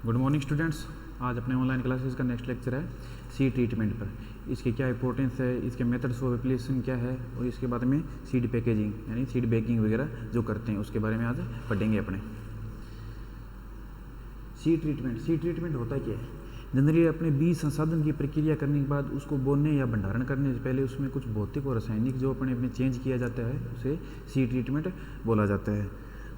Good morning students. आज अपने online classes का नेक्स्ट लेक्चर है सीड ट्रीटमेंट पर। इसकी क्या इंपॉर्टेंस है, इसके मेथड्स ऑफ एप्लीकेशन क्या है और इसके बाद में सीड पैकेजिंग यानी सीड बेकिंग वगैरह जो करते हैं उसके बारे में आज पढ़ेंगे अपने। सीड ट्रीटमेंट होता क्या है? जनरली अपने बीज संसाधन की प्रक्रिया करने के बाद उसको बोने या भंडारण करने से पहले उसमें कुछ भौतिक और रासायनिक जो अपने चेंज किया जाता है उसे सीड ट्रीटमेंट बोला जाता है।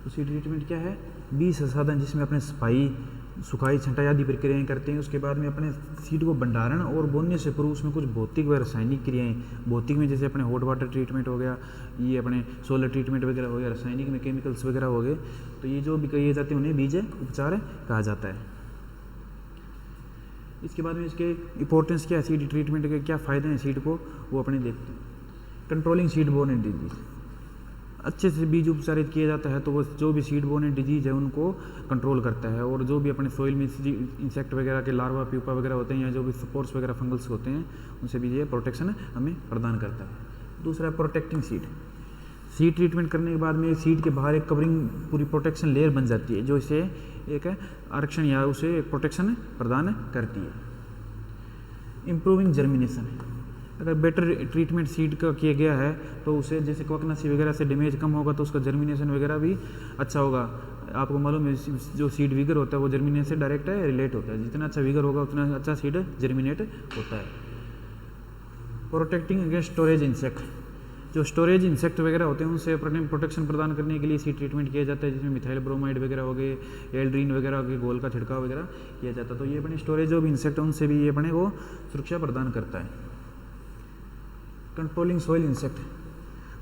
तो सीड ट्रीटमेंट क्या है? बीज संसाधन जिसमें अपने सफाई, सुखाई, छंटाई आदि प्रक्रियाएं करते हैं। उसके बाद में अपने सीड को भंडारण और बोने से पूर्व उसमें कुछ भौतिक व रासायनिक क्रियाएं, भौतिक में जैसे अपने हॉट वाटर ट्रीटमेंट हो गया, ये अपने सोलर ट्रीटमेंट वगैरह हो गया, रासायनिक में केमिकल्स वगैरह हो गए। तो ये जो भी किए जाते हैं उन्हें बीज उपचार कहा जाता है। इसके बाद में इसके इंपॉर्टेंस क्या है, सीड ट्रीटमेंट के क्या फ़ायदे हैं सीड को, वो अपने देखते हैं। कंट्रोलिंग सीड बोर्न डिजीज, अच्छे से बीज उपचारित किया जाता है तो वो जो भी सीड बोर्न डिजीज है उनको कंट्रोल करता है। और जो भी अपने सोइल में इंसेक्ट वगैरह के लार्वा, प्यूपा वगैरह होते हैं या जो भी स्पोर्स वगैरह फंगल्स होते हैं उनसे भी ये प्रोटेक्शन हमें प्रदान करता है। दूसरा है प्रोटेक्टिंग सीड ट्रीटमेंट करने के बाद में सीड के बाहर एक कवरिंग पूरी प्रोटेक्शन लेयर बन जाती है जो इसे एक आरक्षण या उसे एक प्रोटेक्शन प्रदान करती है। इम्प्रूविंग जर्मिनेशन, अगर बेटर ट्रीटमेंट सीड का किया गया है तो उसे जैसे कवकनाशी वगैरह से डैमेज कम होगा तो उसका जर्मिनेशन वगैरह भी अच्छा होगा। आपको मालूम है जो सीड विगर होता है वो जर्मिनेशन से डायरेक्ट रिलेट होता है। जितना अच्छा विगर होगा उतना अच्छा सीड जर्मिनेट होता है। प्रोटेक्टिंग अगेंस्ट स्टोरेज इंसेक्ट, जो स्टोरेज इंसेक्ट वगैरह होते हैं उनसे प्रोटेक्शन प्रदान करने के लिए सीड ट्रीटमेंट किया जाता है, जिसमें मिथाइल ब्रोमाइड वगैरह हो गए, एल्ड्रीन वगैरह के घोल का छिड़काव वगैरह किया जाता है। तो ये अपने स्टोरेज जो भी इंसेक्ट है उनसे भी ये अपने को सुरक्षा प्रदान करता है। कंट्रोलिंग सॉइल इंसेक्ट,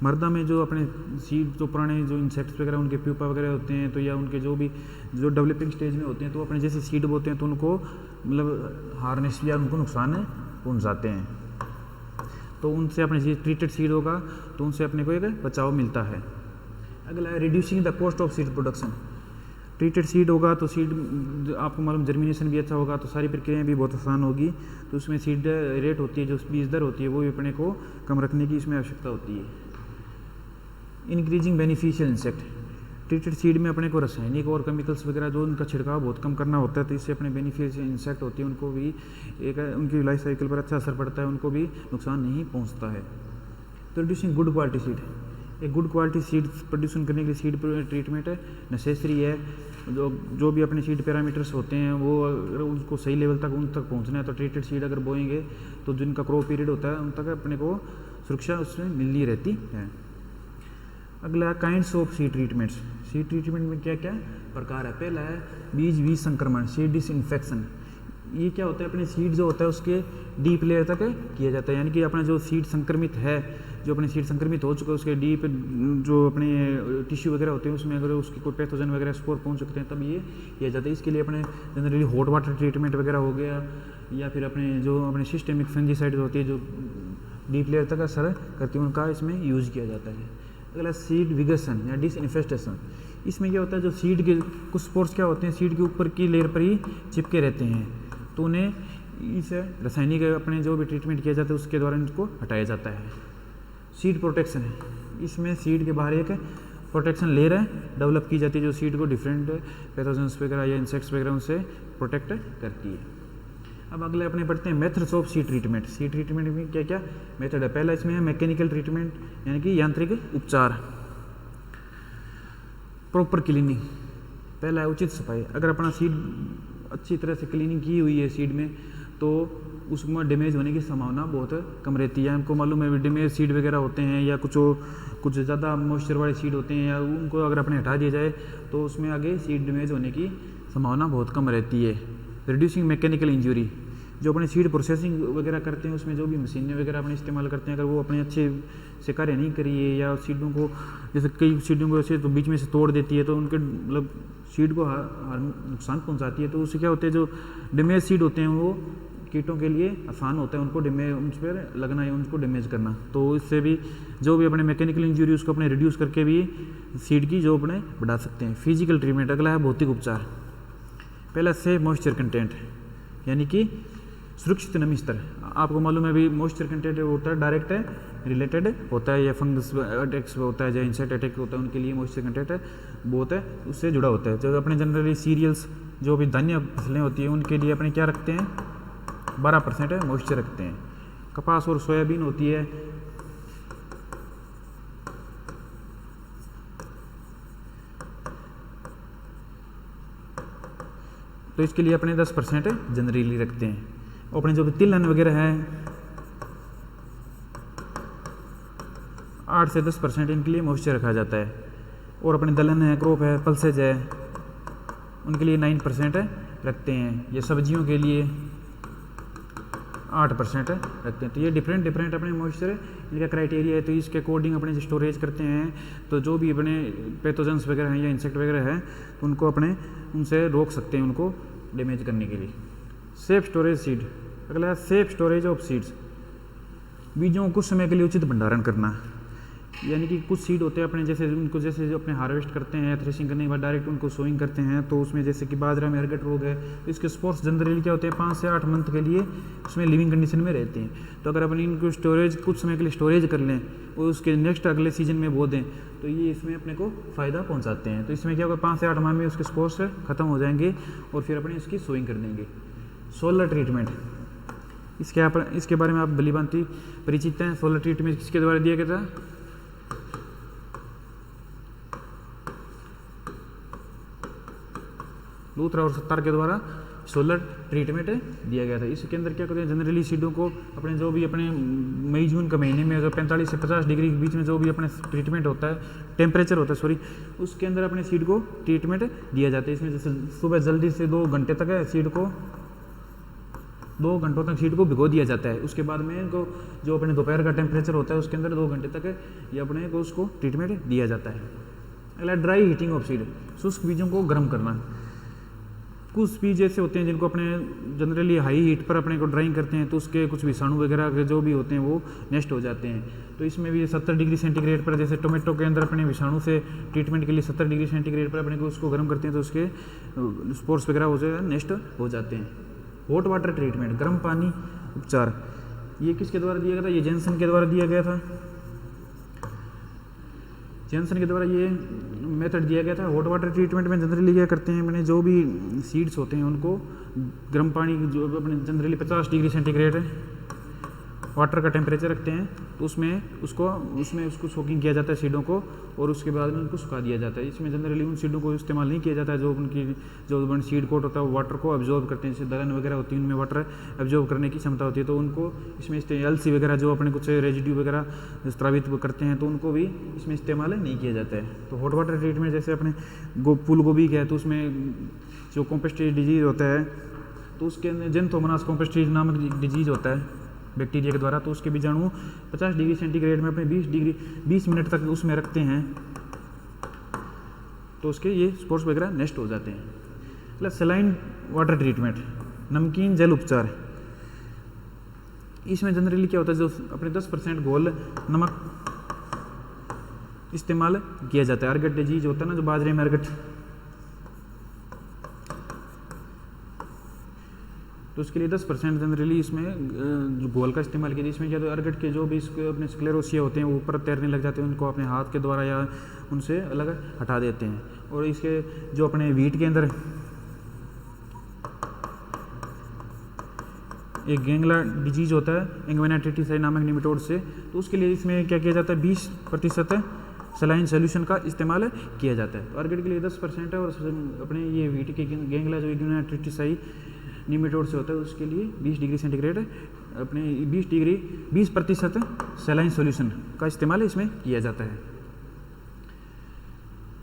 मर्दा में जो अपने सीड जो पुराने जो इंसेक्ट्स वगैरह उनके प्यूपा वगैरह होते हैं तो या उनके जो भी जो डेवलपिंग स्टेज में होते हैं तो अपने जैसे सीड बोते हैं तो उनको मतलब हार्नेस या उनको नुकसान पहुंचाते हैं। तो उनसे अपने जो ट्रीटेड सीड होगा तो उनसे अपने को एक बचाव मिलता है। अगला है reducing the cost of seed production, treated seed होगा तो सीड आपको मालूम जर्मिनेशन भी अच्छा होगा तो सारी प्रक्रियाएं भी बहुत आसान होगी। तो उसमें सीड रेट होती है, जो बीज दर होती है वो भी अपने को कम रखने की इसमें आवश्यकता होती है। Increasing beneficial insect, treated seed में अपने को रासायनिक और केमिकल्स वगैरह जो उनका छिड़काव बहुत कम करना होता है तो इससे अपने बेनिफिशियल इंसेक्ट होती है उनको भी एक उनकी लाइफ साइकिल पर अच्छा असर पड़ता है, उनको भी नुकसान नहीं पहुँचता है। प्रोड्यूसिंग गुड क्वालिटी सीड, एक गुड क्वालिटी सीड प्रोड्यूसन करने के लिए सीड ट्रीटमेंट नेसेसरी है। जो भी अपने सीड पैरामीटर्स होते हैं वो अगर उसको सही लेवल तक उन तक पहुंचना है तो ट्रीटेड सीड अगर बोएंगे तो जिनका क्रॉप पीरियड होता है उन तक अपने को सुरक्षा उसमें मिलनी रहती है। अगला kinds of seed treatments, seed treatment में क्या क्या प्रकार है? पहला है बीज संक्रमण, सीड डिसइंफेक्शन। ये क्या होता है? अपने सीड जो होता है उसके डीप लेयर तक किया जाता है, यानी कि अपना जो सीड संक्रमित है, जो अपने सीड संक्रमित हो चुका है उसके डीप जो अपने टिश्यू वगैरह होते हैं उसमें अगर उसके कोई पैथोजन वगैरह स्पोर पहुंच सकते हैं तब ये किया जाता है। इसके लिए अपने जनरली हॉट वाटर ट्रीटमेंट वगैरह हो गया या फिर अपने जो अपने सिस्टेमिक फंजीसाइड होती है जो डीप लेयर तक असर करती है उनका इसमें यूज़ किया जाता है। अगला सीड विगसन या डिसइन्फेस्टेशन, इसमें क्या होता है जो सीड के कुछ स्पोर्स क्या होते हैं सीड के ऊपर की लेयर पर ही चिपके रहते हैं तो उन्हें इस रासायनिक अपने जो भी ट्रीटमेंट किया जाता है उसके द्वारा इनको हटाया जाता है। सीड प्रोटेक्शन है, इसमें सीड के बाहर एक प्रोटेक्शन लेयर है डेवलप की जाती है जो सीड को डिफरेंट पैथोजेंस वगैरह या इंसेक्ट्स वगैरह उनसे प्रोटेक्ट करती है। अब अगले अपने पढ़ते हैं methods of seed treatment. Seed treatment में क्या क्या मेथड है? पहला इसमें है मैकेनिकल ट्रीटमेंट यानी कि यांत्रिक उपचार। प्रॉपर क्लीनिंग, पहला है उचित सफाई। अगर अपना सीड अच्छी तरह से क्लीनिंग की हुई है सीड में तो उसमें डैमेज होने की संभावना बहुत कम रहती है। हमको मालूम है डैमेज सीड वगैरह होते हैं या कुछ ज़्यादा मॉइस्चर वाले सीड होते हैं या उनको अगर अपने हटा दिया जाए तो उसमें आगे सीड डैमेज होने की संभावना बहुत कम रहती है। रिड्यूसिंग मैकेनिकल इंजरी, जो अपने सीड प्रोसेसिंग वगैरह करते हैं उसमें जो भी मशीनें वगैरह अपने इस्तेमाल करते हैं अगर वो अपने अच्छे से कार्य नहीं करिए या सीडों को जैसे कई सीडों को ऐसे तो बीच में से तोड़ देती है तो उनके मतलब सीड को नुकसान पहुंचाती है। तो उससे क्या होता है जो डैमेज सीड होते हैं वो कीटों के लिए आसान होता है उनको डैमेज उन पर लगना या उनको डैमेज करना। तो इससे भी जो भी अपने मैकेनिकल इंजरी उसको अपने रिड्यूस करके भी सीड की जो अपने बढ़ा सकते हैं। फिजिकल ट्रीटमेंट, अगला है भौतिक उपचार। पहला से मॉइस्चर कंटेंट यानी कि सुरक्षित नमी स्तर। आपको मालूम है अभी मॉइस्चर कंटेंट होता है डायरेक्ट रिलेटेड होता है या फंगस अटैक्स होता है या इंसेक्ट अटैक होता है उनके लिए मॉइस्चर कंटेंट बहुत है उससे जुड़ा होता है। जो अपने जनरली सीरियल्स जो भी धान्य फसलें होती हैं उनके लिए अपने क्या रखते हैं 12% मॉइस्चर रखते हैं। कपास और सोयाबीन होती है तो इसके लिए अपने 10% जनरली रखते हैं। और अपने जो भी तिलहन वगैरह है 8 से 10% इनके लिए मॉइस्चर रखा जाता है। और अपने दलहन है, क्रॉप है, पल्सेज है, उनके लिए 9% रखते हैं। ये सब्जियों के लिए 8% रखते हैं। तो ये डिफरेंट अपने मॉइस्चर इनका क्राइटेरिया है। तो इसके अकॉर्डिंग अपने स्टोरेज करते हैं। तो जो भी अपने पैथोजेंस वगैरह हैं या इंसेक्ट वगैरह हैं तो उनको अपने उनसे रोक सकते हैं उनको डैमेज करने के लिए। Safe storage seed. अगला है सेफ स्टोरेज ऑफ सीड्स। बीजों को कुछ समय के लिए उचित भंडारण करना, यानी कि कुछ सीड होते हैं अपने जैसे उनको जैसे जो अपने हार्वेस्ट करते हैं थ्रेशिंग करने के बाद डायरेक्ट उनको सोइंग करते हैं तो उसमें जैसे कि बाजरा में अर्गट रोग है तो इसके स्पोर्स जनरली क्या होते हैं 5 से 8 मंथ के लिए उसमें लिविंग कंडीशन में रहते हैं। तो अगर अपन इनको स्टोरेज कुछ समय के लिए स्टोरेज कर लें और उसके नेक्स्ट अगले सीजन में बो दें तो ये इसमें अपने को फ़ायदा पहुँचाते हैं। तो इसमें क्या होगा 5 से 8 माह में उसके स्पोर्स खत्म हो जाएंगे और फिर अपने इसकी सोइंग कर देंगे। सोलर ट्रीटमेंट, इसके बारे में आप भलीभांति परिचित हैं। सोलर ट्रीटमेंट किसके द्वारा दिया गया था? लूथर और सत्तार के द्वारा सोलर ट्रीटमेंट दिया गया था। इसके अंदर क्या करते हैं जनरली सीडों को अपने जो भी अपने मई जून के महीने में जो 45 से 50 डिग्री के बीच में जो भी अपने ट्रीटमेंट होता है टेम्परेचर होता है उसके अंदर अपने सीड को ट्रीटमेंट दिया जाता है। इसमें जैसे सुबह जल्दी से 2 घंटे तक है सीड को 2 घंटों तक सीड को भिगो दिया जाता है। उसके बाद में इनको जो अपने दोपहर का टेम्परेचर होता है उसके अंदर 2 घंटे तक ये अपने को उसको ट्रीटमेंट दिया जाता है। अगला ड्राई हीटिंग ऑफ सीड, शुष्क बीजों को गर्म करना। कुछ बीज ऐसे होते हैं जिनको अपने जनरली हाई हीट पर अपने को ड्राइंग करते हैं तो उसके कुछ विषाणु वगैरह के जो भी होते हैं वो नष्ट हो जाते हैं। तो इसमें भी 70 डिग्री सेंटीग्रेड पर जैसे टोमेटो के अंदर अपने विषाणु से ट्रीटमेंट के लिए 70 डिग्री सेंटीग्रेड पर अपने को उसको गर्म करते हैं तो उसके स्पोर्स वगैरह हो जाए नष्ट हो जाते हैं। हॉट वाटर ट्रीटमेंट, गर्म पानी उपचार, ये किसके द्वारा दिया गया था? ये जेंसन के द्वारा दिया गया था। जेंसन के द्वारा ये मेथड दिया गया था। हॉट वाटर ट्रीटमेंट में जनरली क्या करते हैं मैंने जो भी सीड्स होते हैं उनको गर्म पानी जो अपने जनरली 50 डिग्री सेंटीग्रेड वाटर का टेम्परेचर रखते हैं तो उसमें उसको सोकिंग किया जाता है सीडों को और उसके बाद में उनको सुखा दिया जाता है। इसमें जनरली उन सीडों को इस्तेमाल नहीं किया जाता है जो उनकी जो सीड कोट होता है वो वाटर को एब्जॉर्ब करते हैं। जैसे दलहन वगैरह होती है उनमें वाटर एब्जॉर्ब करने की क्षमता होती है तो उनको इसमें अलसी वगैरह जो अपने कुछ रेजिड्यू वगैरह स्रावित करते हैं तो उनको भी इसमें इस्तेमाल नहीं किया जाता है। तो हॉट वाटर ट्रीटमेंट जैसे अपने फूल गोभी का है तो उसमें जो कॉम्पेस्ट्रीज डिजीज़ होता है तो उसके अंदर जेंथोमोनास कॉम्पेस्ट्रीज नामक डिजीज़ होता है बैक्टीरिया के द्वारा तो उसके बीजाणु 50 डिग्री सेंटीग्रेड में अपने 20 मिनट तक उसमें रखते हैं तो उसके ये स्पोर्स वगैरह नष्ट हो जाते हैं। प्लस सलाइन वाटर ट्रीटमेंट, नमकीन जल उपचार, इसमें जनरली क्या होता है जो अपने 10% घोल नमक इस्तेमाल किया जाता है। अर्गट डिजीज होता है ना जो बाजरे में अर्गट तो उसके लिए 10% जनरली इसमें जो घोल का इस्तेमाल किया। इसमें क्या तो अर्गट के जो भी अपने स्क्लेरोसिया होते हैं वो ऊपर तैरने लग जाते हैं उनको अपने हाथ के द्वारा या उनसे अलग हटा देते हैं। और इसके जो अपने वीट के अंदर एक गेंगला डिजीज होता है एंगवेना ट्रिटिसाई नामक निमेटोड से तो उसके लिए इसमें क्या किया जाता है 20% सलाइन सोल्यूशन का इस्तेमाल किया जाता है। तो अर्गट के लिए 10% है और अपने ये वीट के गेंगला जो एंगवेना ट्रिटिसाई निमेटोड से होता है उसके लिए 20 डिग्री सेंटीग्रेड अपने 20% सलाइन सॉल्यूशन का इस्तेमाल इसमें किया जाता है।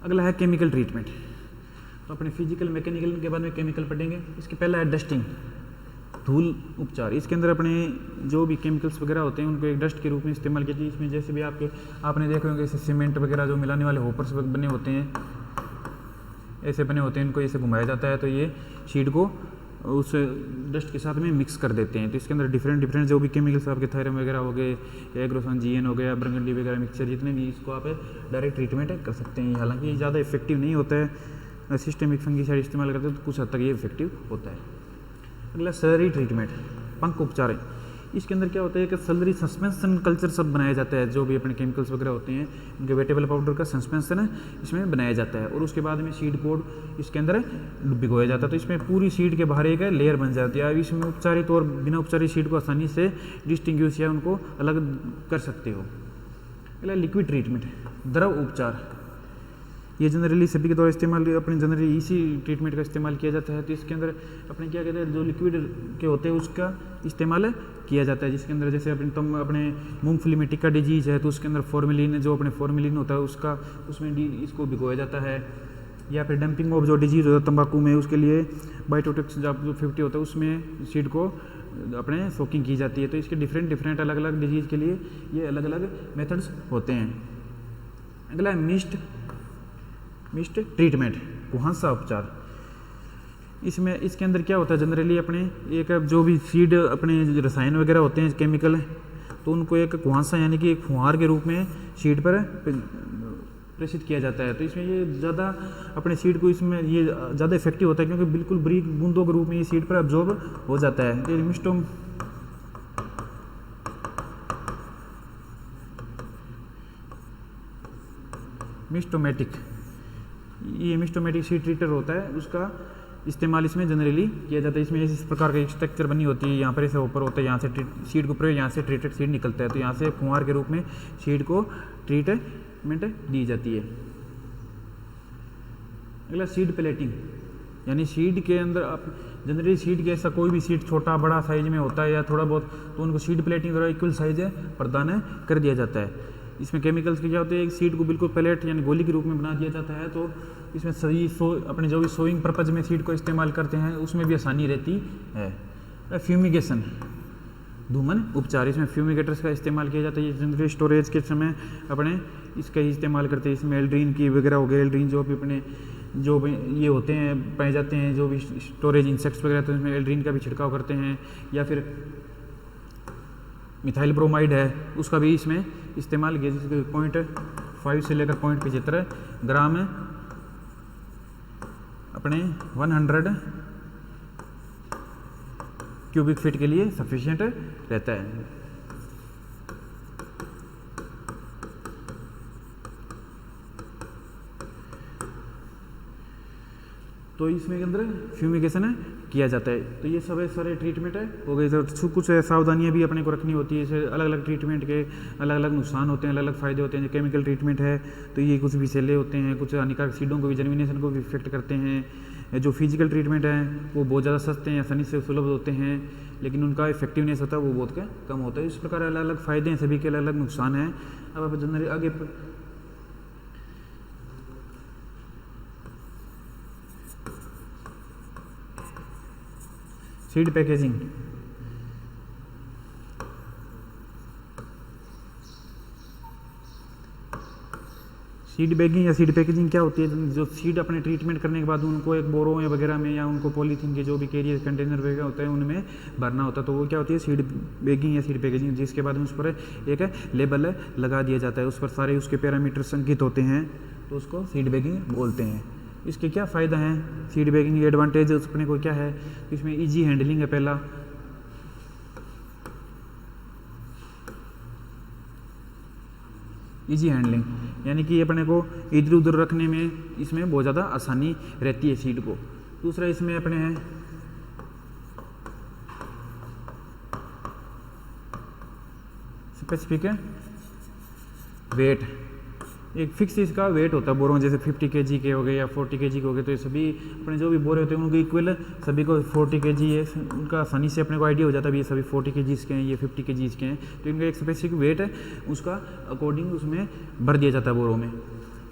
अगला है केमिकल ट्रीटमेंट। तो अपने फिजिकल मैकेनिकल के बाद में केमिकल पढ़ेंगे। इसके पहला है डस्टिंग, धूल उपचार। इसके अंदर अपने जो भी केमिकल्स वगैरह होते हैं उनको एक डस्ट के रूप में इस्तेमाल किया जाता है। इसमें जैसे भी आपने देखे होंगे जैसे सीमेंट वगैरह जो मिलाने वाले होपर्स बने होते हैं ऐसे बने होते हैं इनको ऐसे घुमाया जाता है तो ये शीट को उस डस्ट के साथ में मिक्स कर देते हैं। तो इसके अंदर डिफरेंट जो भी केमिकल्स आपके थायरम वगैरह हो गए या एग्रोसन जीएन हो गया बरगंडी वगैरह मिक्सचर जितने भी इसको आप डायरेक्ट ट्रीटमेंट कर सकते हैं। हालांकि ये ज़्यादा इफेक्टिव नहीं होता है, सिस्टेमिक फंगीसाइड इस्तेमाल करते हैं तो कुछ हद तक ये इफेक्टिव होता है। अगला सैलरी ट्रीटमेंट, पंख उपचार। इसके अंदर क्या होता है कि सलरी सस्पेंशन कल्चर सब बनाया जाता है, जो भी अपने केमिकल्स वगैरह होते हैं उनके वेटेबल पाउडर का सस्पेंशन है इसमें बनाया जाता है, और उसके बाद में सीड कोड इसके अंदर भिगोया जाता है। तो इसमें पूरी सीड के बाहर एक लेयर बन जाती है। अब इसमें उपचारित और बिना उपचारित सीड को आसानी से डिस्टिंग्विश या उनको अलग कर सकते हो। अगला लिक्विड ट्रीटमेंट, द्रव उपचार। ये जनरली सभी के द्वारा इस्तेमाल अपने जनरली इसी ट्रीटमेंट का इस्तेमाल किया जाता है। तो इसके अंदर अपने क्या कहते हैं, जो लिक्विड के होते हैं उसका इस्तेमाल किया जाता है, जिसके अंदर जैसे अपने मूंगफली में टिक्का डिजीज है तो उसके अंदर फॉर्मेलिन, जो अपने फॉर्मेलिन होता है उसका उसमें इसको भिगोया जाता है। या फिर डंपिंग ऑफ जो डिजीज होता है तंबाकू में, उसके लिए बायोटोटिक्स जो 50 होता है उसमें सीड को अपने सोकिंग की जाती है। तो इसके डिफरेंट अलग अलग डिजीज़ के लिए ये अलग अलग मेथड्स होते हैं। अगला है मिस्ट ट्रीटमेंट, कुहासा उपचार। इसमें इसके अंदर क्या होता है, जनरली अपने एक जो भी सीड अपने रसायन वगैरह होते हैं केमिकल, तो उनको एक कुहासा यानी कि एक फुहार के रूप में सीड पर प्रेषित किया जाता है। तो इसमें ये ज़्यादा अपने सीड को इसमें ये ज़्यादा इफेक्टिव होता है, क्योंकि बिल्कुल बारीक बूंदों के रूप में ये सीड पर अब्जॉर्ब हो जाता है। ये मिस्टोमेटिक सीड ट्रीटर होता है, उसका इस्तेमाल इसमें जनरली किया जाता है। इसमें इस प्रकार का एक स्ट्रक्चर बनी होती है, यहाँ पर ऐसे ऊपर होता है, यहाँ से सीड को प्रयोग, यहाँ से ट्रीटेड सीड निकलता है, तो यहाँ से फुहार के रूप में सीड को ट्रीटमेंट दी जाती है। अगला सीड प्लेटिंग, यानी सीड के अंदर आप जनरली सीड के ऐसा कोई भी सीड छोटा बड़ा साइज में होता है या थोड़ा बहुत, तो उनको सीड प्लेटिंग द्वारा इक्वल साइज प्रदान कर दिया जाता है। इसमें केमिकल्स के क्या होते हैं, एक सीड को बिल्कुल प्लेट यानी गोली के रूप में बना दिया जाता है। तो इसमें सही अपने जो भी सोइंग पर्पज में सीड को इस्तेमाल करते हैं उसमें भी आसानी रहती है। फ्यूमिगेशन, धूमन उपचार, इसमें फ्यूमिगेटर्स का इस्तेमाल किया जाता है। ये जनरली स्टोरेज के समय अपने इसका ही इस्तेमाल करते हैं। इसमें एल्ड्रीन की वगैरह हो गए, एल्ड्रीन जो भी अपने जो भी ये होते हैं पाए जाते हैं, जो भी स्टोरेज इंसेक्ट्स वगैरह, तो इसमें एल्ड्रीन का भी छिड़काव करते हैं। या फिर मिथाइल ब्रोमाइड है, उसका भी इसमें इस्तेमाल किया, जिसके 0.5 से लेकर 0.75 ग्राम अपने 100 क्यूबिक फीट के लिए सफिशिएंट रहता है। तो इसमें के अंदर फ्यूमिगेशन किया जाता है। तो ये सब सारे ट्रीटमेंट हो गए। तो कुछ सावधानियां भी अपने को रखनी होती है। जैसे अलग अलग ट्रीटमेंट के अलग अलग नुकसान होते हैं, अलग अलग फ़ायदे होते हैं। जो केमिकल ट्रीटमेंट है तो ये कुछ विषैले होते हैं, कुछ हानिकारक सीडों को भी, जर्मिनेशन को भी इफेक्ट करते हैं। जो फिजिकल ट्रीटमेंट है वो बहुत ज़्यादा सस्ते हैं, आसानी से सुलभ होते हैं, लेकिन उनका इफेक्टिवनेस होता है वो बहुत कम होता है। इस प्रकार अलग अलग फ़ायदे हैं, सभी के अलग अलग नुकसान हैं। अब आप जनरली आगे सीड पैकेजिंग, सीड बैगिंग या सीड पैकेजिंग क्या होती है, जो सीड अपने ट्रीटमेंट करने के बाद उनको एक बोरों या वगैरह में, या उनको पॉलीथीन के जो भी कैरियर कंटेनर वगैरह होता है उनमें भरना होता है। तो वो क्या होती है, सीड बैगिंग या सीड पैकेजिंग, जिसके बाद में उस पर एक लेबल लगा दिया जाता है, उस पर सारे उसके पैरामीटर अंकित होते हैं, तो उसको सीड बैगिंग बोलते हैं। इसके क्या फ़ायदा हैं, सीड बैगिंग के एडवांटेज अपने को क्या है, इसमें ईजी हैंडलिंग है। पहला ईजी हैंडलिंग, यानी कि अपने को इधर उधर रखने में इसमें बहुत ज़्यादा आसानी रहती है सीड को। दूसरा इसमें अपने है स्पेसिफिक है वेट, एक फिक्स इसका वेट होता है बोरों, जैसे 50 kg के हो गए या 40 kg के हो गए। तो ये सभी अपने जो भी बोरे होते हैं उनको इक्वल सभी को 40 kg है, उनका आसानी से अपने को आइडिया हो जाता है भी ये सभी 40 kg के हैं, ये 50 kg के हैं। तो इनका एक स्पेसिफिक वेट है, उसका अकॉर्डिंग उसमें भर दिया जाता है बोरों में।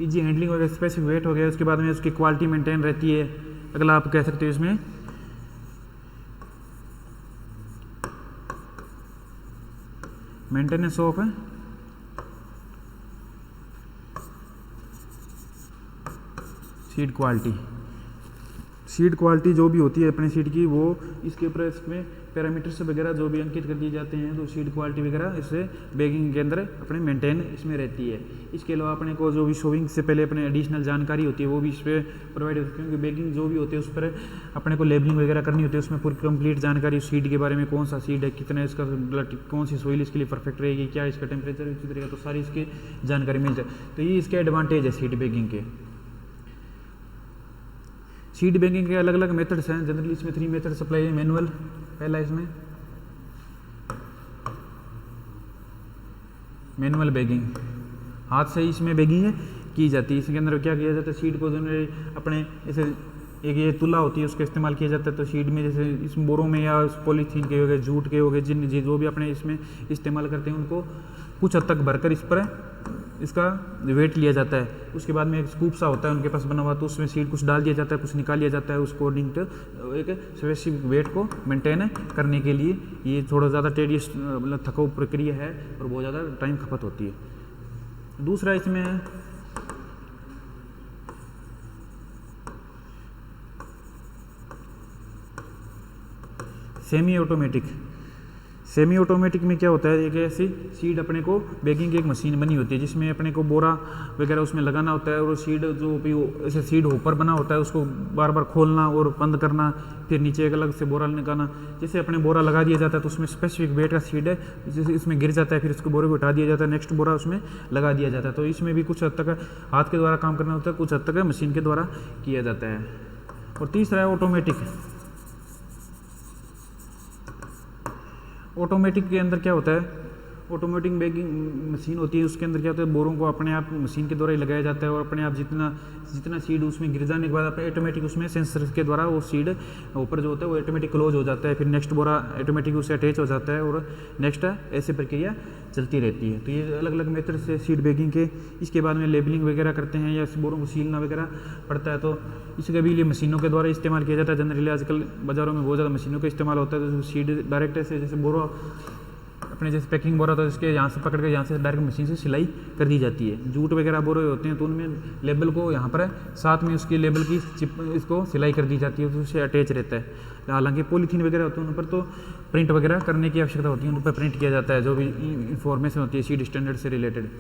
ईजी हैंडलिंग हो गया, स्पेसिफिक वेट हो गया, उसके बाद में उसकी क्वालिटी मेंटेन रहती है। अगला आप कह सकते हो इसमें maintenance of seed quality. Seed quality जो भी होती है अपने सीड की, वो इसके ऊपर इसमें पैरामीटर्स वगैरह जो भी अंकित कर दिए जाते हैं, तो सीड क्वालिटी वगैरह इससे बैगिंग के अंदर अपने मेंटेन इसमें रहती है। इसके अलावा अपने को जो भी शोविंग से पहले अपने एडिशनल जानकारी होती है वो भी इस पर प्रोवाइड होती है, क्योंकि बैगिंग जो भी होती है उस पर अपने को लेबलिंग वगैरह करनी होती है, उसमें पूरी कंप्लीट जानकारी सीड के बारे में, कौन सा सीड है, कितना इसका कौन सी सोइल इसके लिए परफेक्ट रहेगी, क्या इसका टेम्परेचर इसी तरीका, तो सारी इसकी जानकारी मिल जाए। तो ये इसके एडवांटेज है सीड बैगिंग के। सीड बैगिंग के अलग अलग मेथड्स हैं, जनरली इसमें 3 मेथड सप्लाई है। मैनुअल पहला इसमें मैनुअल बैगिंग, हाथ से ही इसमें बैगिंग की जाती है। इसके अंदर क्या किया जाता है, सीड को जनरली अपने जैसे एक ये तुला होती है उसका इस्तेमाल किया जाता है, तो सीड में जैसे इस बोरों में या पॉलीथीन के हो गए, जूट के हो गए, जिन जो भी अपने इसमें इस्तेमाल करते हैं उनको कुछ हद तक भरकर इस पर इसका वेट लिया जाता है। उसके बाद में एक स्कूप सा होता है उनके पास बना हुआ, तो उसमें सीड कुछ डाल दिया जाता है, कुछ निकाल लिया जाता है, उसको अकॉर्डिंग टू एक स्पेसिफिक वेट को मेंटेन करने के लिए। ये थोड़ा ज़्यादा टेडियस मतलब थकाऊ प्रक्रिया है और बहुत ज़्यादा टाइम खपत होती है। दूसरा इसमें सेमी ऑटोमेटिक। सेमी ऑटोमेटिक में क्या होता है, एक ऐसी सीड अपने को बैगिंग की एक मशीन बनी होती है जिसमें अपने को बोरा वगैरह उसमें लगाना होता है, और सीड जो भी ऐसे सीड होपर बना होता है उसको बार बार खोलना और बंद करना, फिर नीचे एक अलग से बोरा निकालना। जैसे अपने बोरा लगा दिया जाता है तो उसमें स्पेसिफिक वेट का सीड है, जैसे इसमें गिर जाता है, फिर उसको बोरे को उठा दिया जाता है, नेक्स्ट बोरा उसमें लगा दिया जाता है। तो इसमें भी कुछ हद तक हाथ के द्वारा काम करना होता है, कुछ हद तक मशीन के द्वारा किया जाता है। और तीसरा है ऑटोमेटिक। ऑटोमेटिक के अंदर क्या होता है, ऑटोमेटिक बैगिंग मशीन होती है, उसके अंदर क्या होता है, बोरों को अपने आप मशीन के द्वारा ही लगाया जाता है, और अपने आप जितना सीड उसमें गिर जाने के बाद अपने ऑटोमेटिक उसमें सेंसर के द्वारा वो सीड ऊपर जो होता है वो ऑटोमेटिक क्लोज हो जाता है, फिर नेक्स्ट बोरा ऑटोमेटिक उससे अटैच हो जाता है, और नेक्स्ट ऐसे प्रक्रिया चलती रहती है। तो ये अलग अलग मेथड से सीड बैगिंग के। इसके बाद में लेबलिंग वगैरह करते हैं या बोरों को सीलना वगैरह पड़ता है, तो इसके भी लिए मशीनों के द्वारा इस्तेमाल किया जाता है। जनरली आजकल बाज़ारों में बहुत ज़्यादा मशीनों का इस्तेमाल होता है, तो सीड डायरेक्ट ऐसे जैसे बोरा अपने जैसे पैकिंग बोरा, तो इसके यहाँ से पकड़ के यहाँ से डायरेक्ट मशीन से सिलाई कर दी जाती है। जूट वगैरह बोरे होते हैं तो उनमें लेबल को यहाँ पर साथ में उसकी लेबल की चिप इसको सिलाई कर दी जाती है, तो उससे अटैच रहता है। हालांकि पॉलीथीन वगैरह होते हैं उन पर तो प्रिंट वगैरह करने की आवश्यकता होती है, उन पर प्रिंट किया जाता है जो भी इंफॉर्मेशन होती है सीड स्टैंडर्ड से रिलेटेड।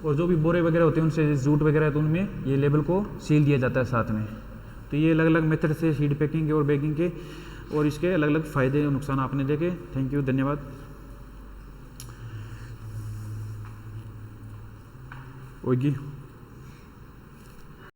और जो भी बोरे वगैरह होते हैं उनसे जूट वगैरह, तो उनमें ये लेबल को सील दिया जाता है साथ में। तो ये अलग अलग मेथड से सीड पैकिंग के और बैगिंग के, और इसके अलग अलग फ़ायदे और नुकसान आपने देखे। थैंक यू, धन्यवाद। ओगी